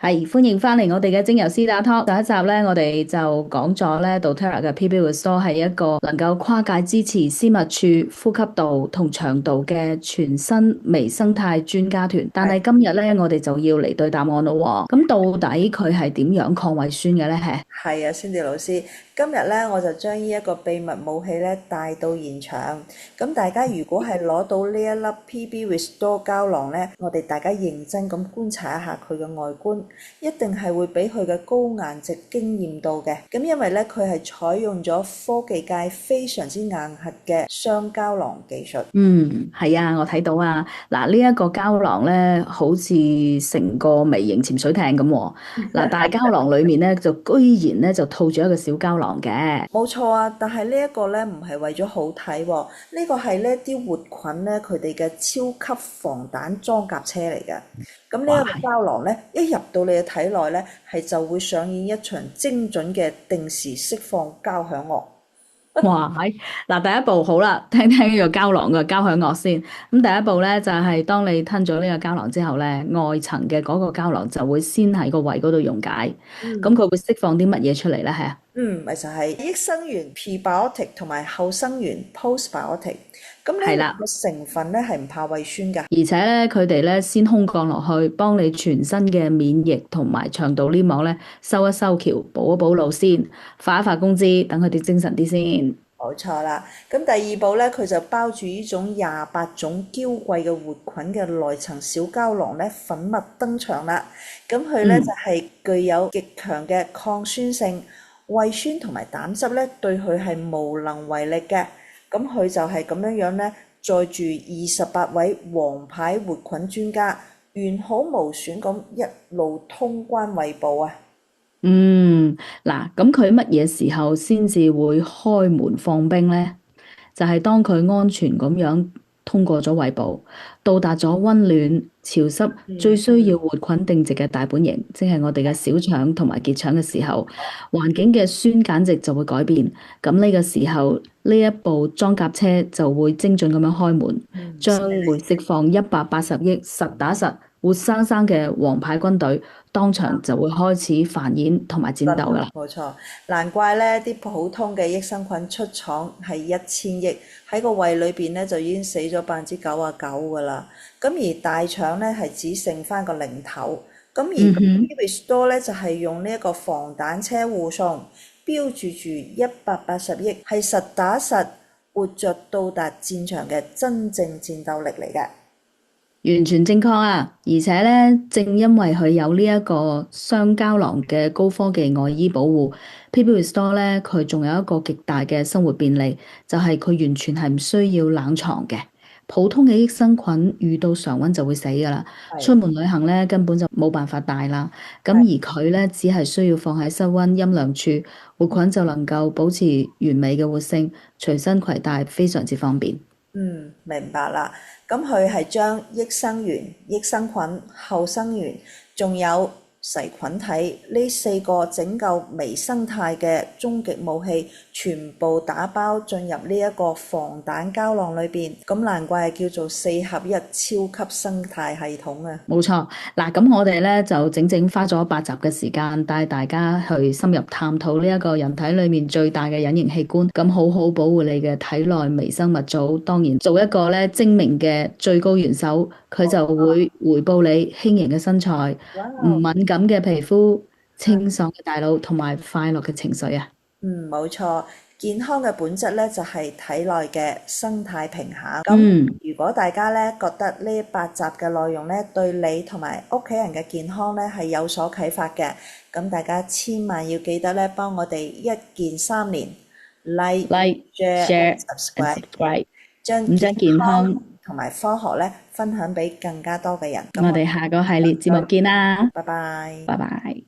係，歡迎翻嚟我哋嘅精油私打 Talk。上一集咧，我哋就講咗咧，doTERRA 嘅 PB Restore 係一個能夠跨界支持私密處、呼吸道同腸道嘅全新微生態專家團。但係今日咧，我哋就要嚟對答案咯喎。咁到底佢係點樣抗胃酸嘅咧？係啊，Cindy 老師，今日咧我就將呢一個秘密武器咧帶到現場。咁大家如果係攞到呢一粒 PB Restore 膠囊咧，我哋大家認真咁觀察一下佢嘅外觀，一定係會俾佢嘅高顏值驚豔到嘅。咁因為咧佢係採用咗科技界非常之硬核嘅雙膠囊技術。係啊，我睇到啊。嗱，呢一個膠囊咧，好似成個微型潛水艇咁喎。嗱，大膠囊裡面咧，就居然咧就套住一個小膠囊嘅。冇錯啊，但係呢一個咧唔係為咗好睇喎，呢個係呢啲活菌咧佢哋嘅超級防彈裝甲車嚟嘅。咁呢哇，一個膠囊咧，一入到你嘅體內咧，係就會上演一場精準嘅定時釋放交響樂。哇，嗱，第一步好啦，聽聽呢個膠囊嘅交響樂先。咁第一步咧就係當你吞咗呢個膠囊之後咧，外層嘅嗰個膠囊就會先喺個胃嗰度溶解。咁佢會釋放啲乜嘢出嚟咧？係啊。咪就係益生元 prebiotic 同埋後生元 postbiotic。咁呢係啦，兩個成分咧係唔怕胃酸㗎。而且咧，佢哋咧先空降落去，幫你全身嘅免疫同埋腸道黏膜咧修一修橋，補一補路先，發一發工資，等佢哋精神啲先。冇錯啦，咁第二步咧，佢就包住呢種28種嬌貴嘅活菌嘅內層小膠囊咧，粉墨登場啦。咁佢咧就嗯，係具有極強嘅抗酸性，胃酸同埋膽汁咧對佢係無能為力嘅。咁佢就係咁樣樣咧，載住28位王牌活菌專家，完好無損咁一路通關胃部啊！嗯，嗱，咁佢乜嘢時候先至會開門放兵咧？就係當佢安全咁樣通過咗胃部，到達咗溫暖、潮濕、最需要活菌定植嘅大本營，即係我哋嘅小腸同埋結腸嘅時候，環境嘅酸鹼值就會改變。咁呢個時候，呢一部裝甲車就會精準咁樣開門，將會釋放180億實打實、活生生嘅王牌軍隊，當場就會開始繁衍同埋戰鬥㗎啦。冇錯，難怪咧啲普通嘅益生菌出廠係1000億，喺個胃裏邊咧就已經死咗99%噶啦。咁而大腸咧係只剩翻個零頭。咁而個 嗯哼。Restore 咧就係用呢一個防彈車護送，標注住180億，係實打實活着到達戰場嘅真正戰鬥力嚟嘅。完全正確啊！而且咧，正因為佢有呢一個雙膠囊嘅高科技外衣保護，PB Restore 咧，佢仲有一個極大嘅生活便利，就係佢完全係唔需要冷藏嘅。普通嘅益生菌遇到常溫就會死㗎啦，出門旅行咧根本就冇辦法帶啦。咁而佢咧只係需要放喺室溫陰涼處，活菌就能夠保持完美嘅活性，隨身攜帶非常之方便。明白啦。咁佢係將益生元、益生菌、後生元，仲有噬菌體呢4個拯救微生態嘅終極武器，全部打包進入呢一個防彈膠囊裏邊。咁難怪係叫做4合1超級生態系統啊！冇錯，嗱，咁我哋咧就整整花咗8集嘅時間，帶大家去深入探討呢一個人體裏面最大嘅隱形器官，咁好好保護你嘅體內微生物組。當然，做一個咧精明嘅最高元首，佢就會回報你輕盈嘅身材、唔敏感嘅皮膚、清爽嘅大腦同埋快樂嘅情緒啊！冇錯，健康嘅本質咧就係體內嘅生態平衡。咁嗯，如果大家咧覺得呢8集嘅內容咧對你同埋屋企人嘅健康咧係有所啟發嘅，咁大家千萬要記得咧幫我哋一鍵3連 like、like、share and share and subscribe，subscribe，將健咁將健康康，同埋科學咧分享俾更加多嘅人。咁我我哋下個系列節目見啦，拜拜。拜拜。